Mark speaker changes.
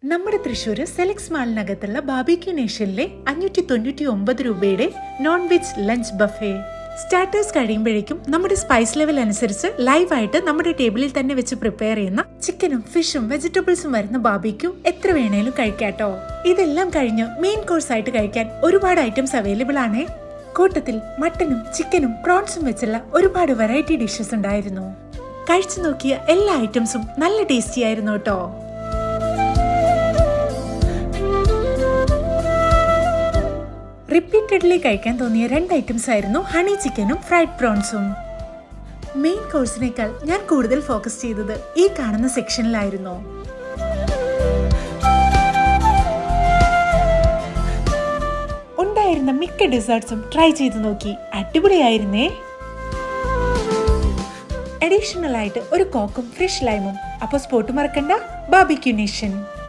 Speaker 1: നമ്മുടെ തൃശ്ശൂർ സെലക്സ് മാളിനകത്തുള്ള ബാബിക്യൂ നേഷനിലെ 599 രൂപയുടെ non veg lunch Buffett. Starters കഴിയുമ്പോഴേക്കും നമ്മുടെ സ്പൈസ് ലെവൽ അനുസരിച്ച് ലൈവായിട്ട് നമ്മുടെ ടേബിളിൽ തന്നെ വെച്ച് പ്രിപ്പയർ ചെയ്യുന്ന ചിക്കനും ഫിഷും വെജിറ്റബിൾസും വരുന്ന ബാബിക്യൂ എത്ര വേണേലും കഴിക്കാട്ടോ. ഇതെല്ലാം കഴിഞ്ഞ് മെയിൻ കോഴ്സ് ആയിട്ട് കഴിക്കാൻ ഒരുപാട് ഐറ്റംസ് അവൈലബിൾ ആണ്. കൂട്ടത്തിൽ മട്ടനും ചിക്കനും പ്രോൺസും വെച്ചുള്ള ഒരുപാട് വെറൈറ്റി ഡിഷസ് ഉണ്ടായിരുന്നു. കഴിച്ചു നോക്കിയ എല്ലാ ഐറ്റംസും നല്ല ടേസ്റ്റി ആയിരുന്നു കേട്ടോ. റിപ്പീറ്റഡ്ലി കഴിക്കാൻ തോന്നിയ 2 ഐറ്റംസ് ആയിരുന്നു ഹണി ചിക്കനും ഫ്രൈഡ് പ്രോൺസും. മെയിൻ കോഴ്സിനേക്കാൾ ഞാൻ കൂടുതൽ ഫോക്കസ് ചെയ്തത് ഈ കാണുന്ന സെക്ഷനിലായിരുന്നു. ഉണ്ടായിരുന്ന മിക്ക ഡെസേർട്സും ട്രൈ ചെയ്ത് നോക്കി, അടിപൊളിയായിരുന്നേ. അഡീഷണൽ ആയിട്ട് ഒരു കോക്കും ഫ്രഷ് ലൈമും. അപ്പോൾ സ്പോട്ട് മറക്കണ്ട, ബാബിക്യൂ നേഷൻ.